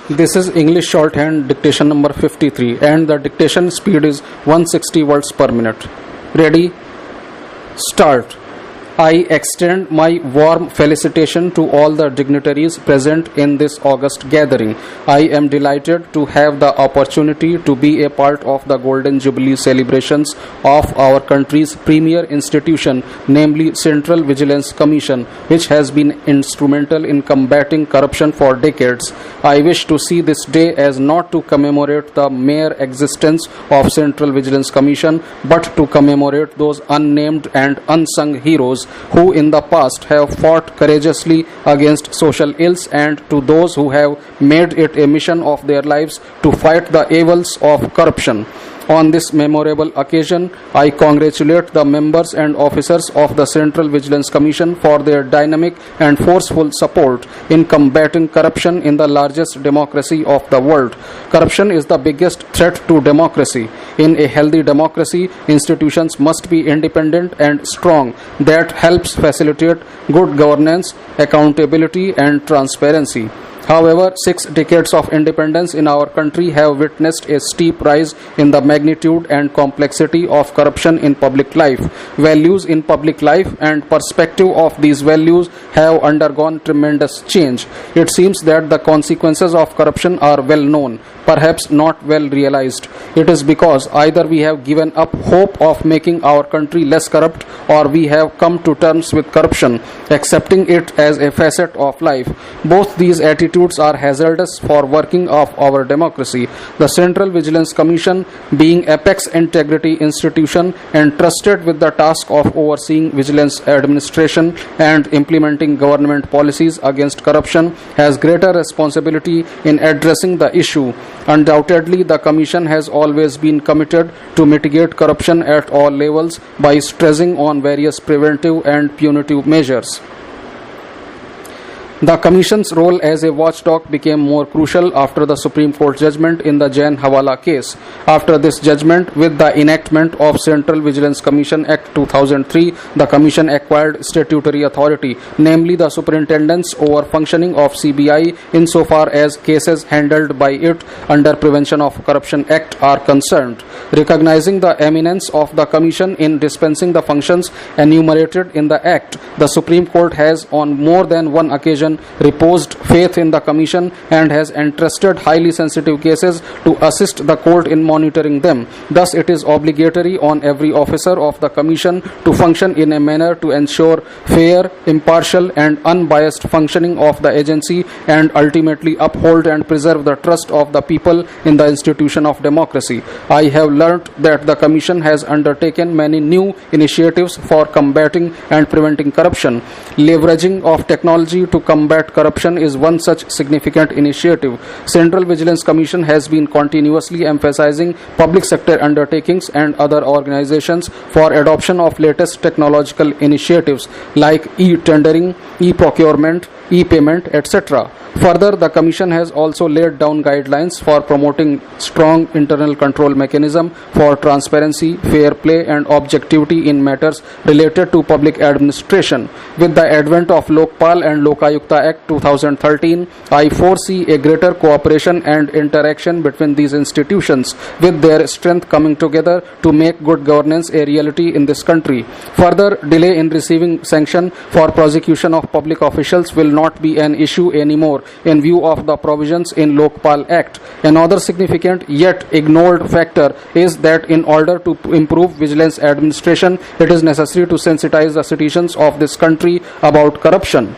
This is English shorthand dictation number 53 and the dictation speed is 160 words per minute. Ready? Start. I extend my warm felicitation to all the dignitaries present in this august gathering. I am delighted to have the opportunity to be a part of the Golden Jubilee celebrations of our country's premier institution, namely Central Vigilance Commission, which has been instrumental in combating corruption for decades. I wish to see this day as not to commemorate the mere existence of Central Vigilance Commission, but to commemorate those unnamed and unsung heroes who in the past have fought courageously against social ills, and to those who have made it a mission of their lives to fight the evils of corruption. On this memorable occasion, I congratulate the members and officers of the Central Vigilance Commission for their dynamic and forceful support in combating corruption in the largest democracy of the world. Corruption is the biggest threat to democracy. In a healthy democracy, institutions must be independent and strong. That helps facilitate good governance, accountability, and transparency. However, 6 decades of independence in our country have witnessed a steep rise in the magnitude and complexity of corruption in public life. Values in public life and perspective of these values have undergone tremendous change. It seems that the consequences of corruption are well known, perhaps not well realized. It is because either we have given up hope of making our country less corrupt, or we have come to terms with corruption, accepting it as a facet of life. Both these attitudes are hazardous for working of our democracy. The Central Vigilance Commission, being apex integrity institution entrusted with the task of overseeing vigilance administration and implementing government policies against corruption, has greater responsibility in addressing the issue. Undoubtedly, the Commission has always been committed to mitigate corruption at all levels by stressing on various preventive and punitive measures. The Commission's role as a watchdog became more crucial after the Supreme Court judgment in the Jain Hawala case. After this judgment, with the enactment of Central Vigilance Commission Act 2003, the Commission acquired statutory authority, namely the superintendence over functioning of CBI insofar as cases handled by it under Prevention of Corruption Act are concerned. Recognizing the eminence of the Commission in dispensing the functions enumerated in the Act, the Supreme Court has on more than one occasion reposed faith in the Commission and has entrusted highly sensitive cases to assist the court in monitoring them. Thus, it is obligatory on every officer of the Commission to function in a manner to ensure fair, impartial, and unbiased functioning of the agency, and ultimately uphold and preserve the trust of the people in the institution of democracy. I have learnt that the Commission has undertaken many new initiatives for combating and preventing corruption. Leveraging of technology to combat corruption is one such significant initiative. Central Vigilance Commission has been continuously emphasizing public sector undertakings and other organizations for adoption of latest technological initiatives like e-tendering, e-procurement, e-payment, etc. Further, the Commission has also laid down guidelines for promoting strong internal control mechanism for transparency, fair play, and objectivity in matters related to public administration. With the advent of Lokpal and Lokayukta Act 2013, I foresee a greater cooperation and interaction between these institutions, with their strength coming together to make good governance a reality in this country. Further, delay in receiving sanction for prosecution of public officials will not be an issue anymore in view of the provisions in Lokpal Act. Another significant yet ignored factor is that in order to improve vigilance administration, it is necessary to sensitize the citizens of this country about corruption.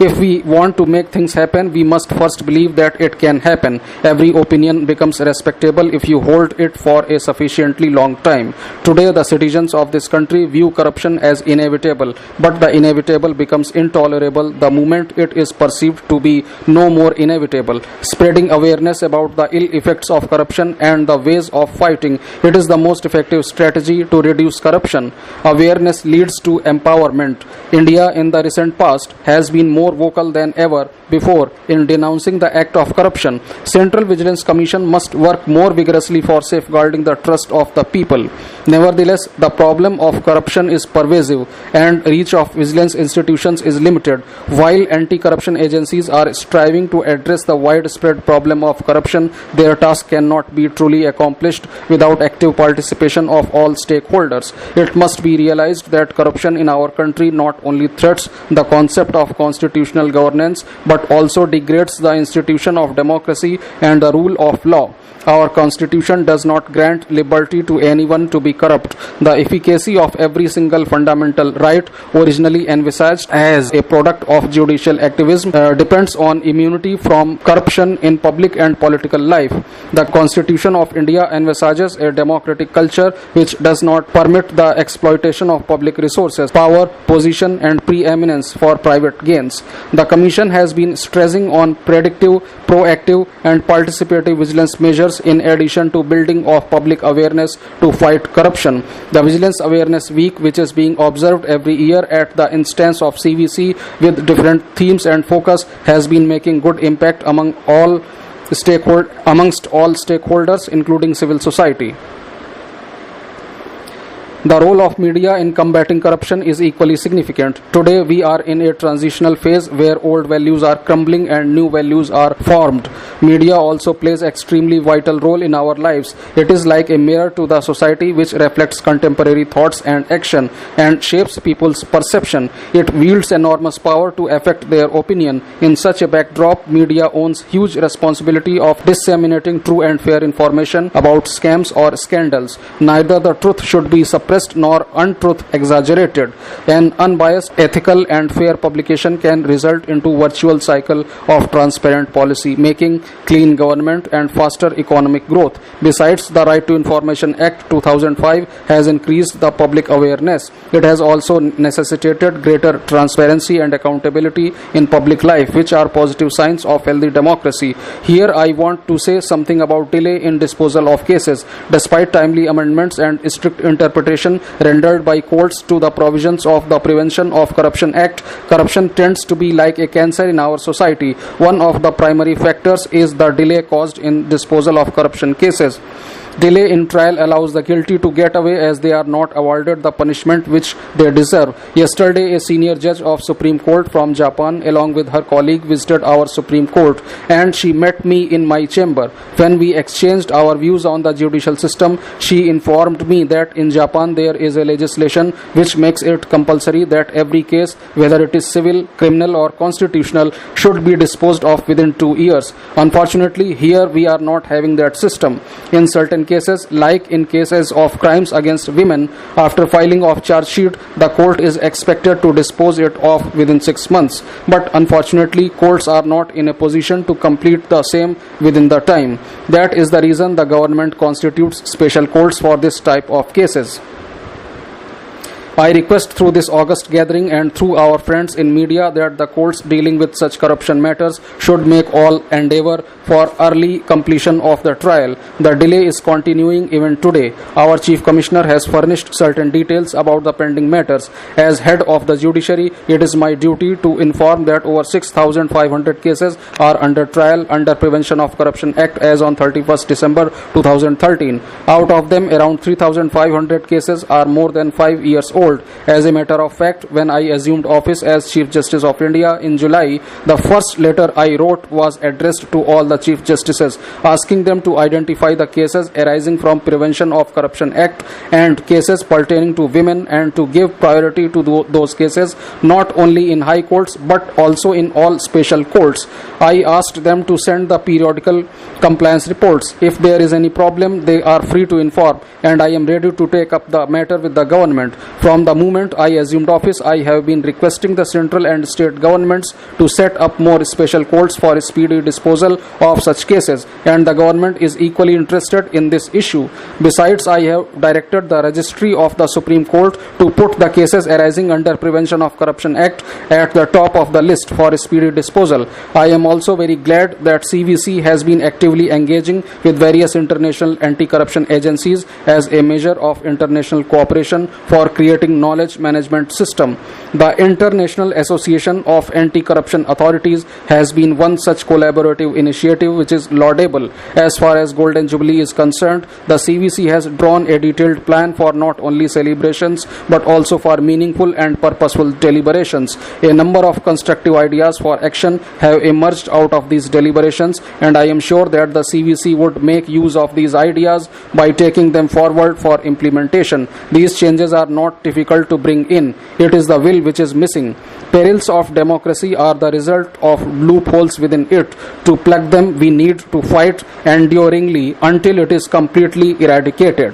If we want to make things happen, we must first believe that it can happen. Every opinion becomes respectable if you hold it for a sufficiently long time. Today, the citizens of this country view corruption as inevitable, but the inevitable becomes intolerable the moment it is perceived to be no more inevitable. Spreading awareness about the ill effects of corruption and the ways of fighting it is the most effective strategy to reduce corruption. Awareness leads to empowerment. India in the recent past has been more more vocal than ever before in denouncing the act of corruption. Central Vigilance Commission must work more vigorously for safeguarding the trust of the people. Nevertheless, the problem of corruption is pervasive and reach of vigilance institutions is limited. While anti-corruption agencies are striving to address the widespread problem of corruption, their task cannot be truly accomplished without active participation of all stakeholders. It must be realized that corruption in our country not only threats the concept of constitutional governance but also degrades the institution of democracy and the rule of law. Our constitution does not grant liberty to anyone to be corrupt. The efficacy of every single fundamental right, originally envisaged as a product of judicial activism, depends on immunity from corruption in public and political life. The Constitution of India envisages a democratic culture which does not permit the exploitation of public resources, power, position and preeminence for private gains. The Commission has been stressing on predictive, proactive and participative vigilance measures in addition to building of public awareness to fight corruption. The Vigilance Awareness Week, which is being observed every year at the instance of CVC with different themes and focus, has been making good impact amongst all stakeholders, including civil society. The role of media in combating corruption is equally significant. Today, we are in a transitional phase where old values are crumbling and new values are formed. Media also plays extremely vital role in our lives. It is like a mirror to the society which reflects contemporary thoughts and action and shapes people's perception. It wields enormous power to affect their opinion. In such a backdrop, media owns huge responsibility of disseminating true and fair information about scams or scandals. Neither the truth should be suppressed nor untruth exaggerated. An unbiased, ethical and fair publication can result into virtual cycle of transparent policy making, clean government and faster economic growth. Besides, the Right to Information Act 2005 has increased the public awareness. It has also necessitated greater transparency and accountability in public life, which are positive signs of healthy democracy. Here I want to say something about delay in disposal of cases. Despite timely amendments and strict interpretation rendered by courts to the provisions of the Prevention of Corruption Act, corruption tends to be like a cancer in our society. One of the primary factors is the delay caused in disposal of corruption cases. Delay in trial allows the guilty to get away as they are not awarded the punishment which they deserve. Yesterday, a senior judge of Supreme Court from Japan along with her colleague visited our Supreme Court and she met me in my chamber. When we exchanged our views on the judicial system, she informed me that in Japan there is a legislation which makes it compulsory that every case, whether it is civil, criminal or constitutional, should be disposed of within 2 years. Unfortunately, here we are not having that system. In certain cases, like in cases of crimes against women, after filing of charge sheet, the court is expected to dispose it of within 6 months. But unfortunately, courts are not in a position to complete the same within the time. That is the reason the government constitutes special courts for this type of cases. I request through this august gathering and through our friends in media that the courts dealing with such corruption matters should make all endeavor for early completion of the trial. The delay is continuing even today. Our Chief Commissioner has furnished certain details about the pending matters. As head of the judiciary, it is my duty to inform that over 6,500 cases are under trial under Prevention of Corruption Act as on 31st December 2013. Out of them, around 3,500 cases are more than 5 years old. As a matter of fact, when I assumed office as Chief Justice of India in July, the first letter I wrote was addressed to all the Chief Justices, asking them to identify the cases arising from Prevention of Corruption Act and cases pertaining to women and to give priority to those cases not only in high courts but also in all special courts. I asked them to send the periodical compliance reports. If there is any problem, they are free to inform, and I am ready to take up the matter with the government. From the moment I assumed office, I have been requesting the central and state governments to set up more special courts for speedy disposal of such cases, and the government is equally interested in this issue. Besides, I have directed the registry of the Supreme Court to put the cases arising under Prevention of Corruption Act at the top of the list for speedy disposal. I am also very glad that CVC has been actively engaging with various international anti-corruption agencies as a measure of international cooperation for creating integrating knowledge management system. The International Association of Anti-Corruption Authorities has been one such collaborative initiative which is laudable. As far as Golden Jubilee is concerned, the CVC has drawn a detailed plan for not only celebrations but also for meaningful and purposeful deliberations. A number of constructive ideas for action have emerged out of these deliberations, and I am sure that the CVC would make use of these ideas by taking them forward for implementation. These changes are not difficult to bring in. It is the will which is missing. Perils of democracy are the result of loopholes within it. To plug them, we need to fight enduringly until it is completely eradicated.